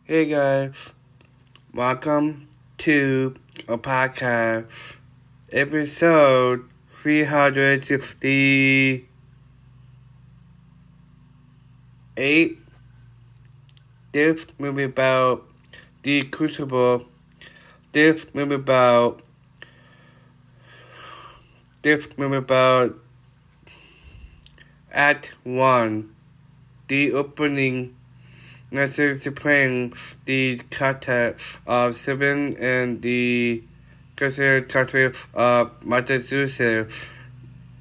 Hey guys, welcome to a podcast, episode 368. This movie about the Crucible. This movie about Act 1, the opening message playing the context of Seven and the considered country of Massachusetts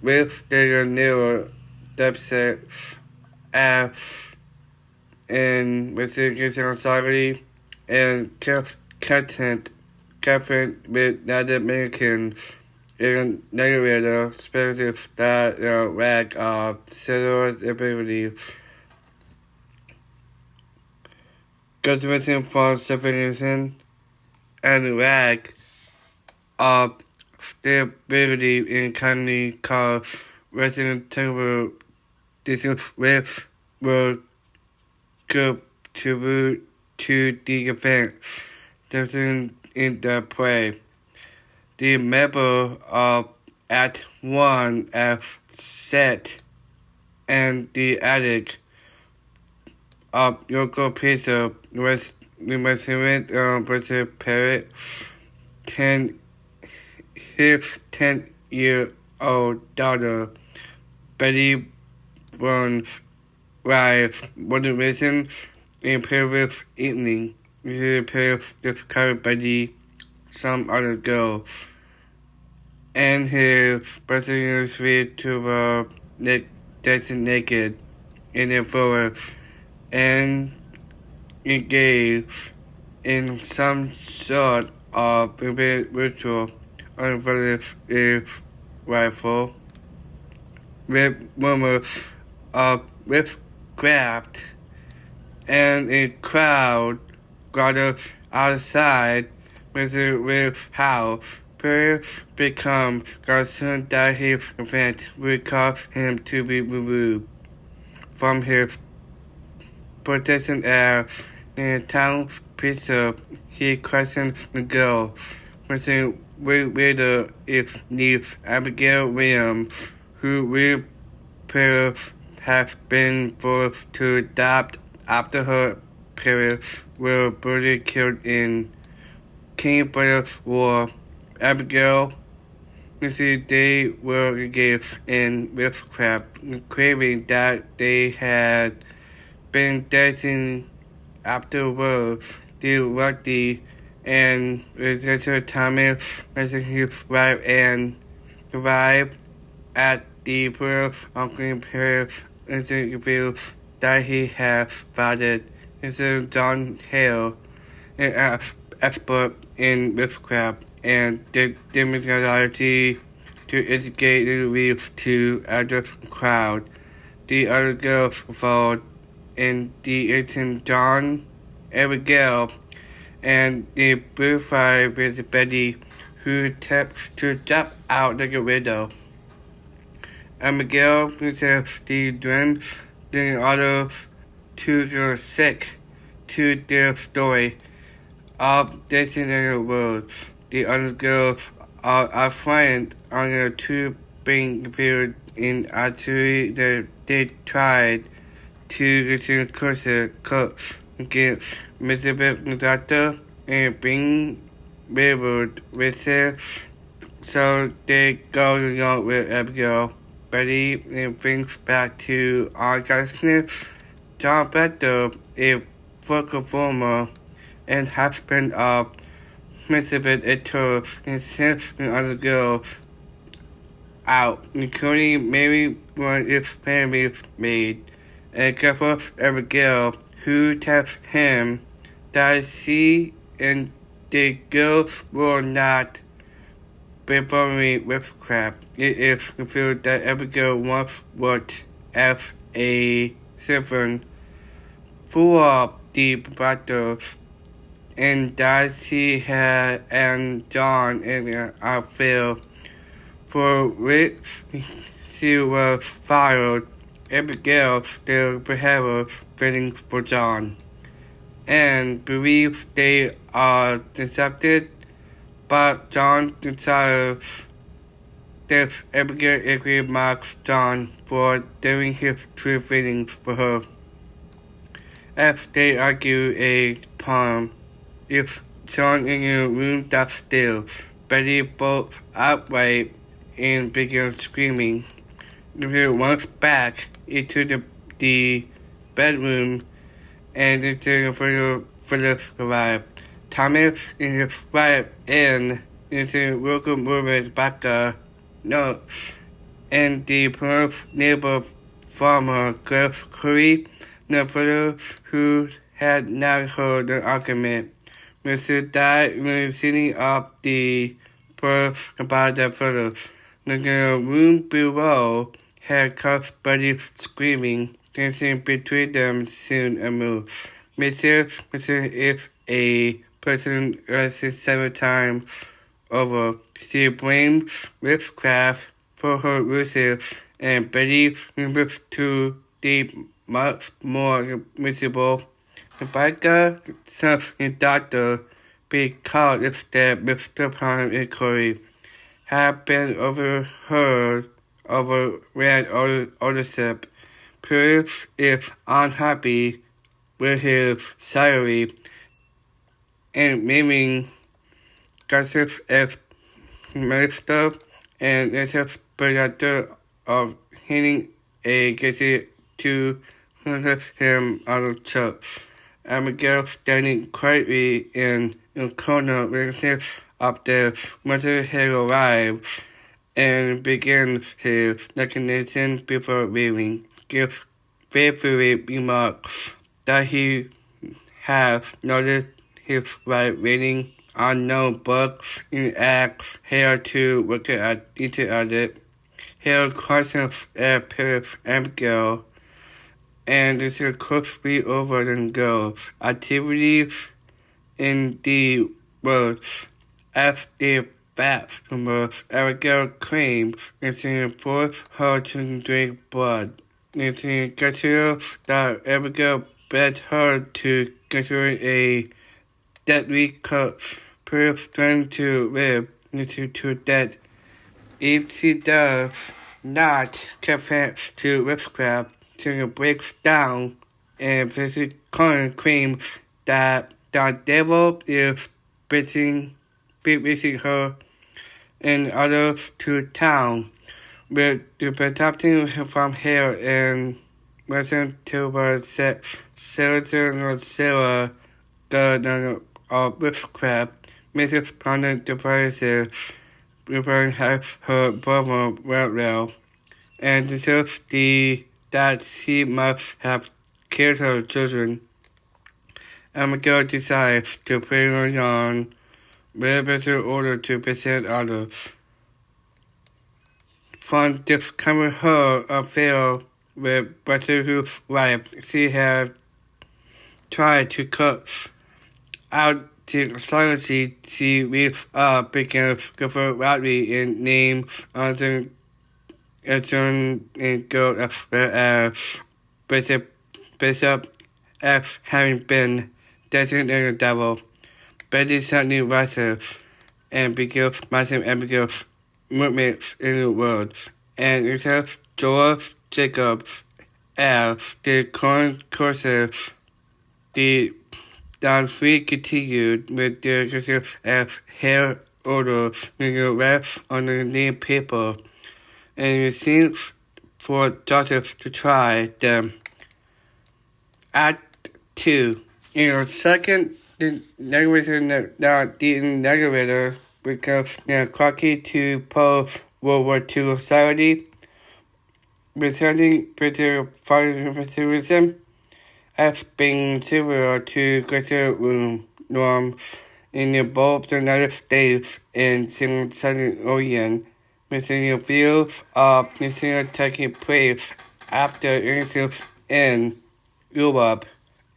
with their narrow deficit as in Michigan society and content with Native Americans in narrator spaces that lack of settlers' ability. Conservation for civilization and lack of stability in commonly called resident temporal disease which will contribute to the event in the play. The member of Act 1 as set and the attic of local pizza was versus parrot his 10-year-old daughter Betty Burns live motivation in previous evening. This appears discovered Betty some other girl and his person free to naked in the forest and engage in some sort of ritual unfolded is rifle with rumors of witchcraft and a crowd gathered outside with house. Players become concerned that his event will cause him to be removed from his protection as in the town pizza. He questions the girl, questioning whether it needs Abigail Williams, who will has been forced to adopt after her parents were brutally killed in King Brothers War. Abigail they were engaged in witchcraft, claiming that they had been dancing afterwards. The wealthy and residential Thomas his wife and arrived at the Pearl's uncle Paris reveals that he had fathered his John Hale, an expert in witchcraft and demonology, to instigate the reef to other crowd. The other girls followed in the ancient John, Abigail, and the beautified with Betty, who attempts to jump out the window. Abigail presents the dreams, the others to go sick to their story of dancing in the world. The other girls are afraid on the two being viewed in actually they tried to return course against Elizabeth Doctor and being labeled with her. So they go along with Abigail, Betty, and brings back to our consciousness John Better, a vocal performer and husband of Elizabeth Ettore, and six other girls out, including Mary one his family maid, and careful Abigail, who tells him that she and the girls will not performing witchcraft. It is revealed that Abigail once worked as a servant for the brothers, and that she had and John in an affair for which she was fired. Abigail still behaves feelings for John. and believe they are deceptive, but John decides that Abigail agreed mocks John for doing his true feelings for her. As they argue a poem, if John in a room that's still, Betty bolts outright and begins screaming. He walks back into the bedroom and into the arrive. Thomas and his wife Anne into welcome woman Becca. No, and the poor neighbor farmer Curry, the fellow who had not heard the argument. Mr. Dye was sitting up the bird about the fellow. The room below had caught Buddy screaming, dancing between them soon a move. Mr. If a person asks 7 times over, she blames witchcraft for her losses, and Betty moves to the much more miserable. Rebecca serves a doctor because that Mr. Pond inquiry had been overheard over red ownership. Pierce is unhappy with his salary and naming gossip as minister and is a productor of hitting a visit to him out of church. Abigail standing quietly in a corner witnesses of the mother had arrived and begins his recognition before leaving. Gives faithfully remarks that he has noticed his wife reading unknown books and asks her to look at each other. Her questions appears Abigail, and this is closely over the girls' activities in the words. As the facts emerge, Abigail claims it forced her to drink blood. It's considers that Abigail begged her to consider a deadly curse, trying to live into death. If she does not confess to witchcraft, she breaks down and basically claims that the devil is visiting her and others to town, with the protecting from her and listen to her Sarah, the of witchcraft. Mrs. Ponder devices referring her brother well, and deserves that she must have killed her children. Abigail decides to play on with better order to present others. From discovering her affair with Butter's wife, she had tried to cut out the society she reached up begins Clifford Rodney and named Arthur Edson and girl as well as Bishop X having been designated the devil. Betty suddenly rises and begins massive Abigail's movements in the world, and it has George Jacobs as the courses. The we continued with the concept as hair odor in the rest on the name paper, and it seems for doctors to try them. Act 2. In the second, the narrator becomes cocky to post-World War II society, returning to parliamentarism as being similar to cultural norms in both the United States and Southern Orient, missing a view of missing taking place after incidents in Europe,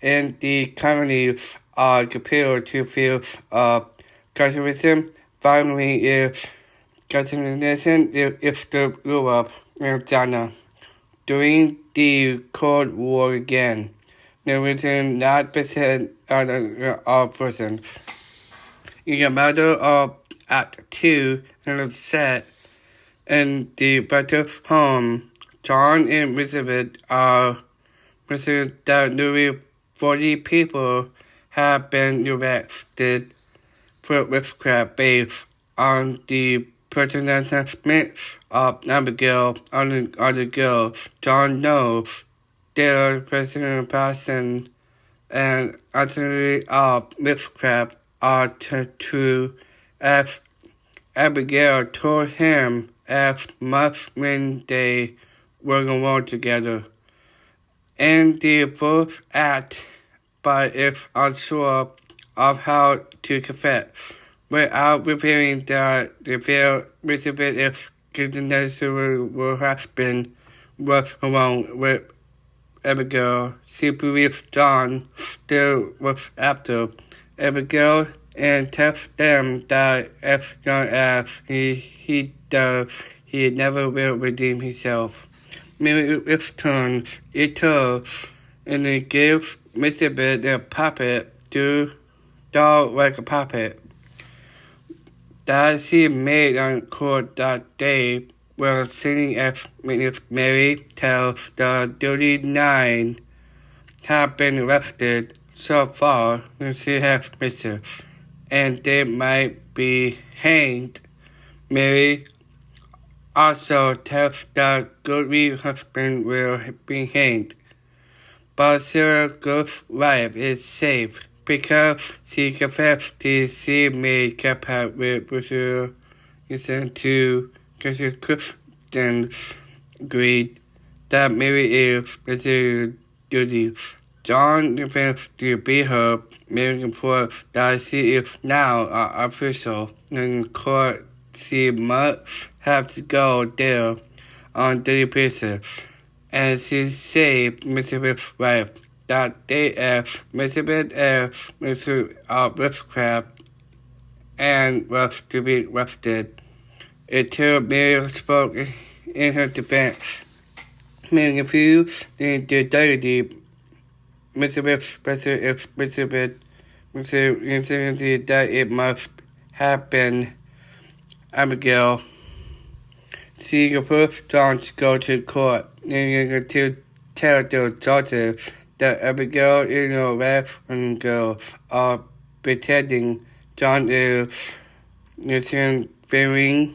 and the colonies are compared to fields of culturalism. Finally, is culturalism is the Europe and China during the Cold War again. the reason not percent of persons. In a matter of Act 2 in the set in the Battle home, John and Elizabeth are missing that nearly 40 people have been arrested for witchcraft based on the pronouncement of Abigail on the girl. John knows their personal passion and ultimately of witchcraft are true, as Abigail told him as much when they were alone together. In the first act, but is unsure of how to confess, without revealing that the veil Elizabeth is her husband was alone with Abigail. She believes John still was after Abigail and tells them that as long as he does, he never will redeem himself. Mary returns and it gives Elizabeth a puppet to doll like a puppet that she made on court that day while sitting as Mary tells the 39 have been arrested so far and she has missed, and they might be hanged. Mary also tells that Goldie's husband will be hanged, but Sarah Gold's life is safe because she confessed that she made contact with Brazil to Christians agreed that Mary is Brazilian duty. John defends to be her, Mary reports that she is now an official in court. She must have to go there on daily basis, and she saved Elizabeth's life. That day as Elizabeth as witchcraft and was to be arrested. Until Mary spoke in her defense. Mary refused the deity. Elizabeth insisted that it must have been Abigail. She refused John to go to court and to tell the judges that Abigail is no lesbian girl or pretending John is fearing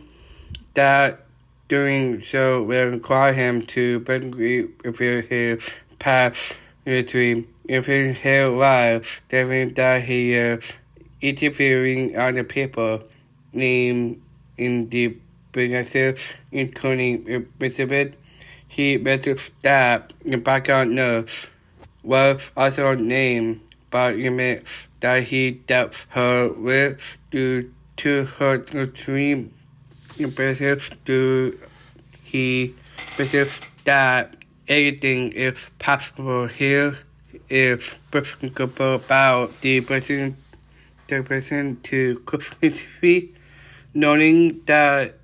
that doing so will require him to publicly reveal his past history. If in his life, stating that he is interfering other people named in the businesses, including Elizabeth. He mentions that the background nurse was also named, but admits that he doubts her with due to her extreme impressive he believes that anything is possible. Here is principle about the person to Christianity, knowing that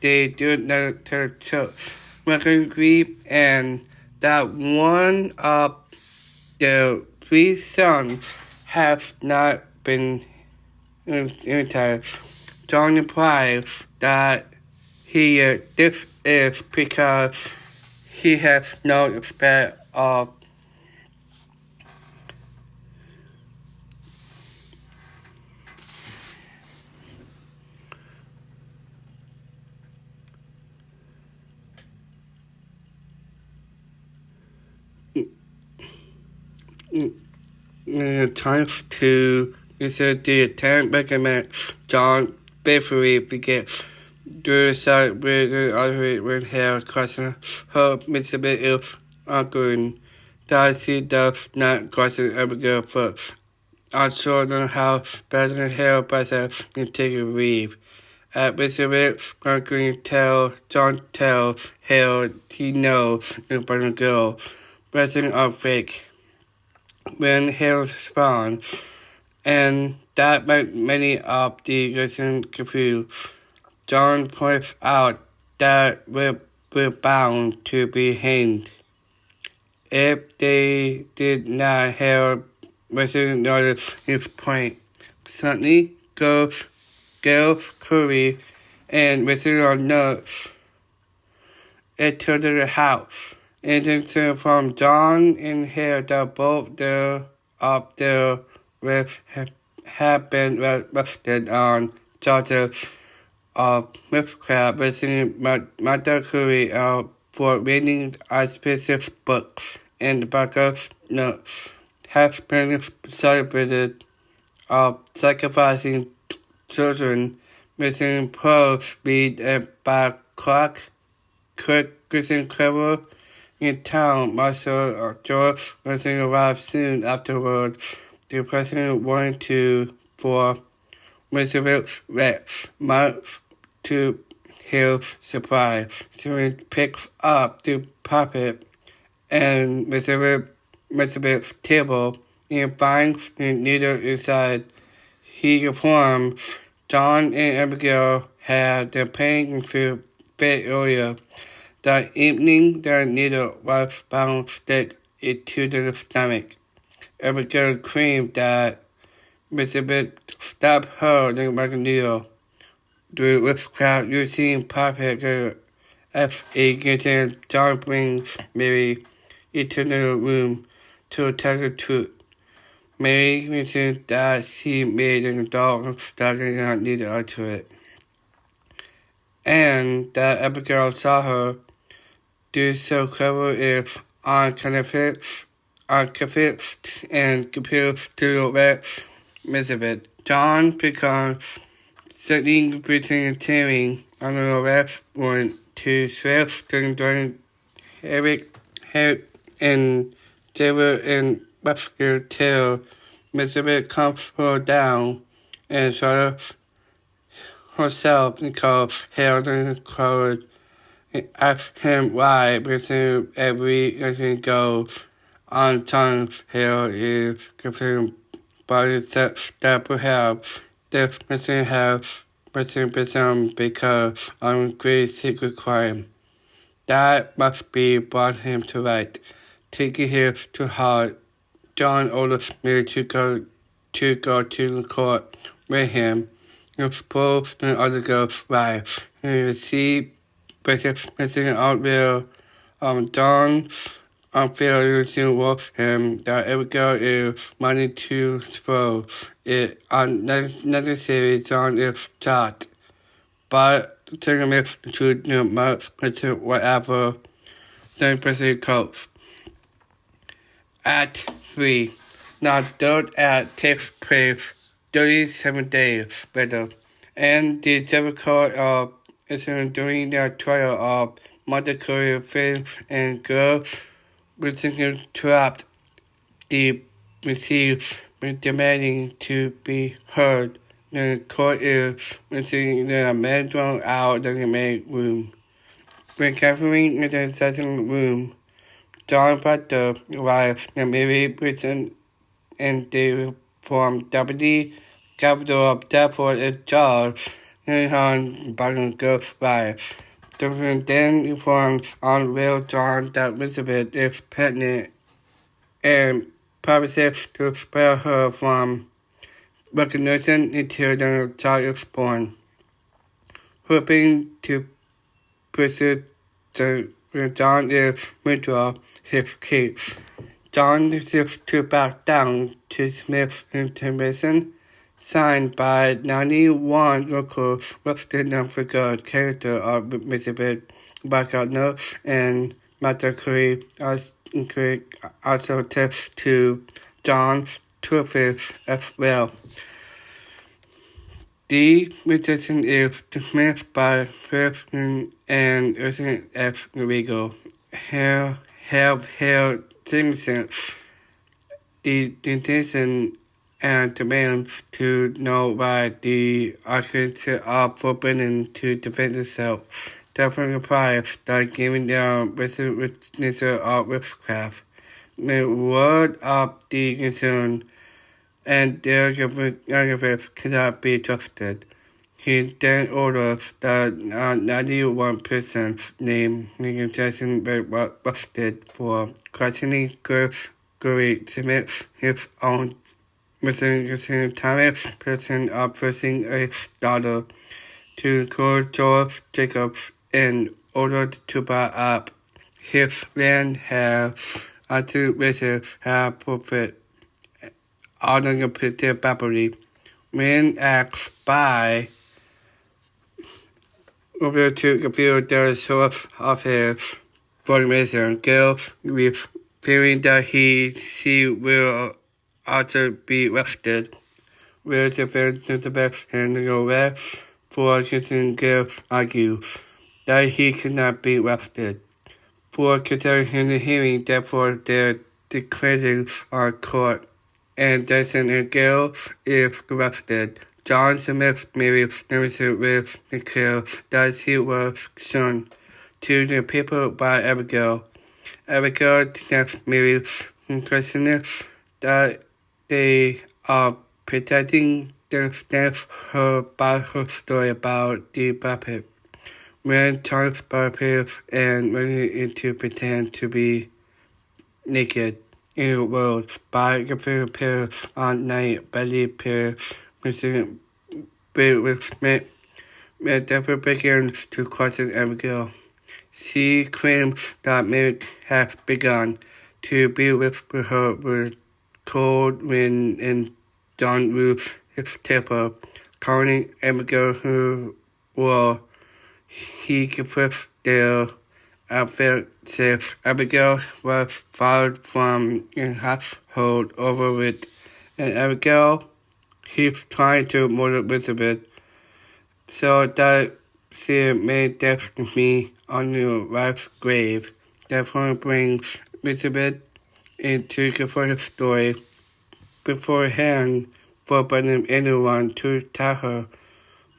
they do not agree, and that one of the three sons has not been entered. John implies that this is because he has no respect of times to research the attempt recommends John faithfully begins to side with the other when her question her Elizabeth is arguing that she does not question Abigail first. Also on how better her process can take a leave. Elizabeth arguing John tells her he knows the girl, present or fake. When Hale responds, and that many of the listeners confused. John points out that we're bound to be hanged if they did not have Western notice his point. Suddenly, girls Curry and Western notes entered the house. Attention from John and Hare that both there up there with have been arrested on charges of witchcraft, listening Mother Curry for reading auspicious books and the Barker's notes has been celebrated of sacrificing children, missing prose read by Christian Clever in town. Marshal George Wilson arrived soon afterward. The president wanted for Elizabeth Rex, much to his surprise. She picks up the puppet and Elizabeth's table and finds the needle inside. He informs John and Abigail had the pain fit earlier. That evening, the needle was found stick into the stomach. Abigail claimed that Elizabeth stabbed her in the needle. The witchcraft using puppet as a kitchen, John brings Mary into the room to tell the truth. Mary mentions that she made a dog stuck in a needle onto it, and that Abigail saw her do so. Clever is unconvinced and compares to Rex Elizabeth. John becomes sitting between tearing on the arrest warrant to swear during Eric and David and Webster till Elizabeth calms her down and sort herself and calls Harold and Coward and asks him why because every lesson goes on tongues. Harold is confirmed by the sex that perhaps this person has been because of a great secret crime. That must be brought him to right. Taking him to heart, John orders Mary to go to the court with him, expose the other girl's wife, and see missing outbill John unfairly to work him that every girl is money to suppose it unnecessary. John is shot, but taking me to the much whatever then Pacific Coast. Act 3. Now third act takes place 37 days later, and the difficult is during the trial of Mother Curry, Finn, and girl were trapped. The receives demanding to be heard. The court is receiving the man thrown out of the main room. When Catherine in the second room, John Butler arrives and Mary Britton and they form Deputy Capital of Deptford and Charles and Han Button girl's wife. The then informs on real John that Elizabeth is pregnant and promises to spare her from recognition until the child is born. Hoping to pursue John is withdraw his case. John refuses to back down to Smith's intimation, signed by 91 locals with the non-figured character of Elizabeth Wagner and Mother Curry also tests to John's truth as well. The petition is dismissed by Preston and isn't as illegal. Have held citizens the intention and demands to know why the occurrence are forbidden to defend itself. Therefore replies that giving their witness of witchcraft. The word of the concern and their arguments cannot be trusted. He then ordered that 91 persons named Jason were arrested for questioning Gregory Smith, his own missing time person of forcing a daughter to call George Jacobs in order to buy up his land to wishes have profit out of their property. When asked by over to reveal the source of his formation, Gill fearing that she will also be arrested, will defend the best and arrest for kissing Gill argues that he cannot be arrested. For considering the hearing, therefore their declaring our court, and Dyson and Gill is arrested. John Smith Mary's narrative will declare that she was shown to the people by Abigail. Abigail tells Mary's questioners that they are protecting her by her story about the prophet. When Charles appears and ready to pretend to be naked in the world by the pair on night Betty pair with Smith, when Deborah begins to question Abigail. She claims that Mary has begun to be with her with cold wind and John Ruth's temper, calling Abigail who will he confessed their affair. Says Abigail was fired from a household over it, and Abigail he's trying to murder Elizabeth so that she may death me on your wife's grave. Therefore brings Elizabeth into the first story beforehand, forbidding anyone to tell her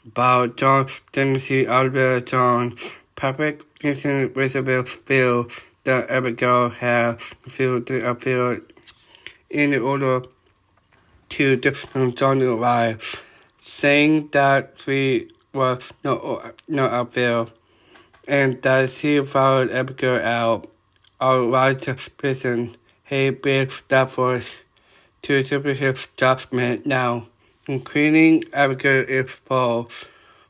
about John's tendency over John's public instant Elizabeth feels that Abigail has filled the affair in order to discount John's life, saying that she was no affair, and that she followed Abigail out of righteous prison. He bids therefore to deliver his judgment now, including Abigail is false,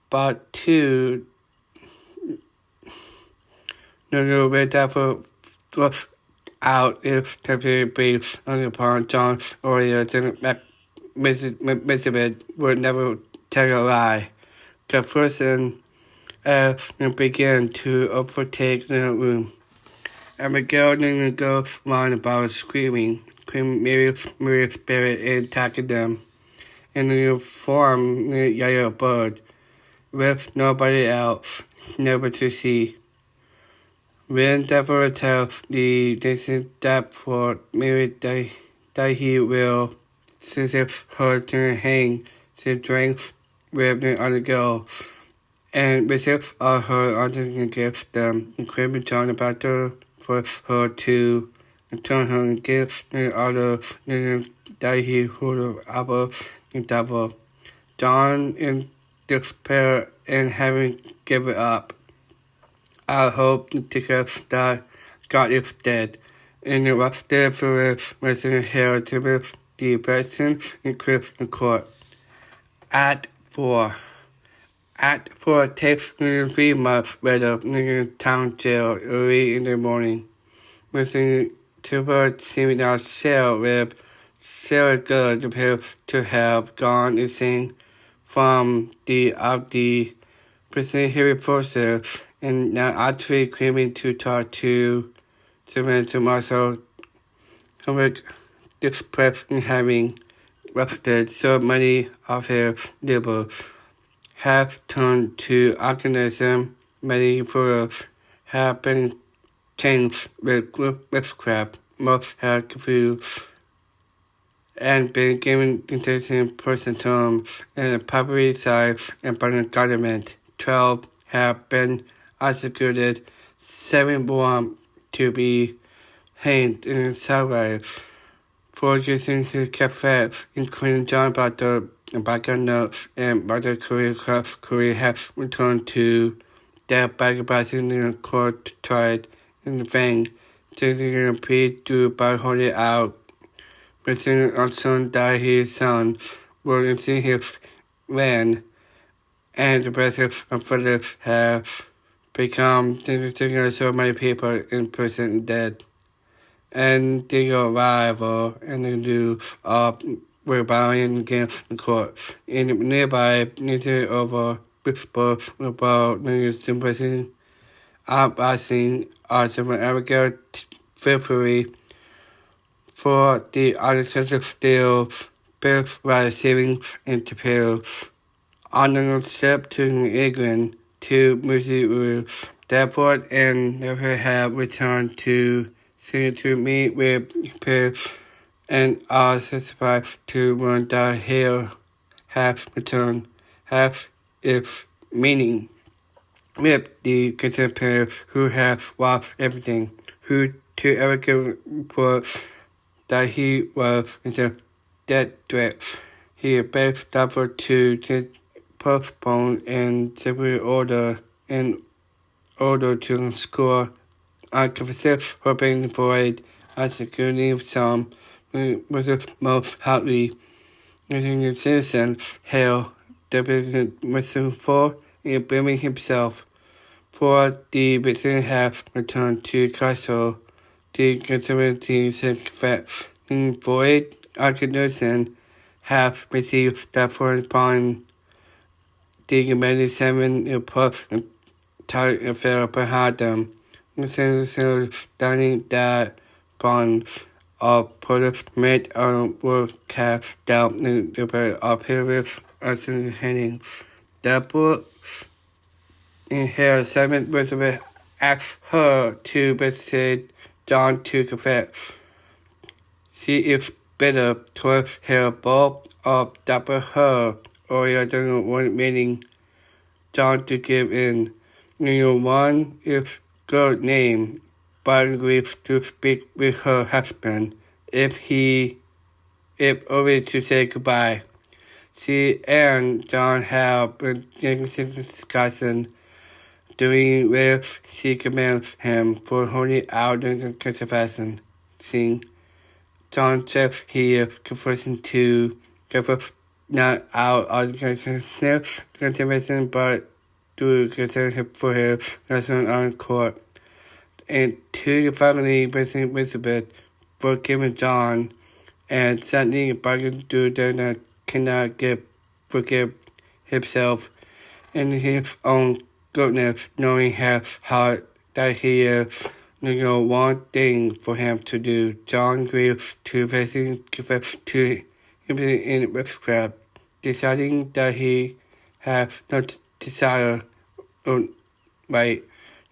but to no way therefore thrust out is temporary based upon John's earlier that Elizabeth would never tell a lie. The person began to overtake the room. Abigail then goes on about screaming Mary's spirit and attacking them in the form of a yellow bird, with nobody else never to see. When Deborah tells the nation that for Mary that he will sentence her to hang, she drinks with the other girls, and receives all her honors and gives them, including John about her for her to turn her against the other that he would ever the devil. John in despair and having given up. I hope because that God is dead, and it was there for us was in hell to be the person in Christian court. Act 4. Act 4 takes 3 months later in the town jail early in the morning. Missing Tibber seeming out cell with Sarah Good appears to have gone missing from the prison hearing process and now actually claiming to talk to Samantha Marshall. This person having arrested so many of his neighbors have turned to organism. Many photos have been changed with witchcraft. Most have confused and been given interesting person terms in the property size and by the government. 12 have been executed, 7 want to be hanged in the subway for using his cafe, including John Butler, back on notes, and by the career has returned to their back-passing in the court tried in the thing, taking a plea to by holding out. Missing on that his son will see his land, and the president of Phillips have become thinking so many people in prison dead. And the arrival and the news of rebellion against the court. In nearby, nearly over whisper about the sympathy uprising of America February for the architecture still built by savings into pills. On the step to England to Missouri, Depot and never have returned to meet with peers and are satisfied to run the hill have returned, have its meaning. With the contemporaries who have lost everything, who to Erica report that he was a death threat. He begged Dapper to postpone and separate order in order to score a confessor hoping for a security of some was the most happy using the citizen hail the business was for in blaming himself for the business have returned to Castle. The conservative confess in void recognition have received that for upon the 97 report tight affair behind them. Standing that bonds of products made on work cast down in the period as in heading. The book in her 7th verse asked her to visit John to confess. She is bitter towards her both of Dapper her or the one meeting John to give in. One is good name, but agrees to speak with her husband if only to say goodbye. She and John have been discussing doing where she commands him for holding out the confession. Scene. John says he is confessing to confess not out of the confession but to consider for his lesson on court. And to the family, President Elizabeth, for giving John and sending bargain to that cannot forgive himself in his own goodness, knowing his heart that he is one thing for him to do. John agrees to confess to him in witchcraft, deciding that he has no desire or right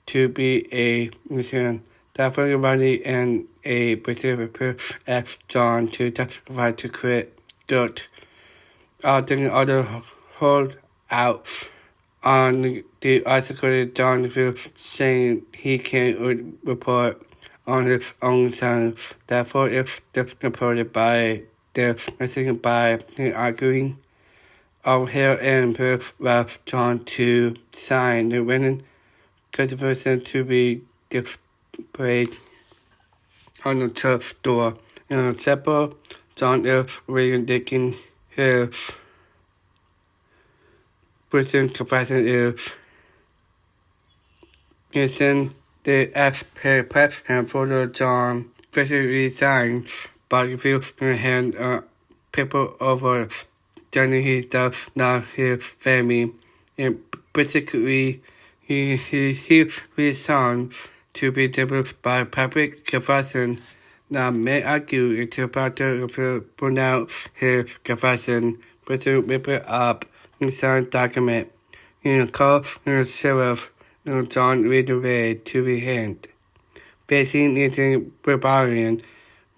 to be a Muslim. Therefore, everybody and a Pacific asked John to testify to quit guilt. The other hold out on the article John feels saying he can't report on his own son. Therefore, it's reported by the message by the arguing of here and left John to sign the winning controversy to be displayed on the church door. In a chapel, John is reivindicating his prison confession is using the aspect and for the John physically signs, but refused to hand paper over telling he does not his family, and particularly his son to be delivered by public confession. Now may argue until Potter pronounce his confession, but to rip it up in signed document. In a call from the sheriff, John read away to be hand. Facing into rebellion,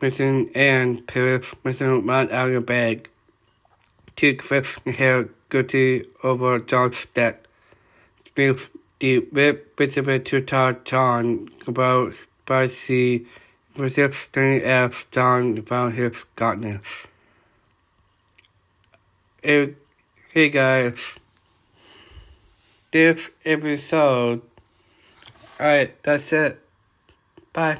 missing and Paris missing right out of bed. To confess her guilty over John's death. Speaks the whip visible to talk John about by sea, resisting as John found his godness. Hey, hey guys, this episode. Alright, that's it. Bye.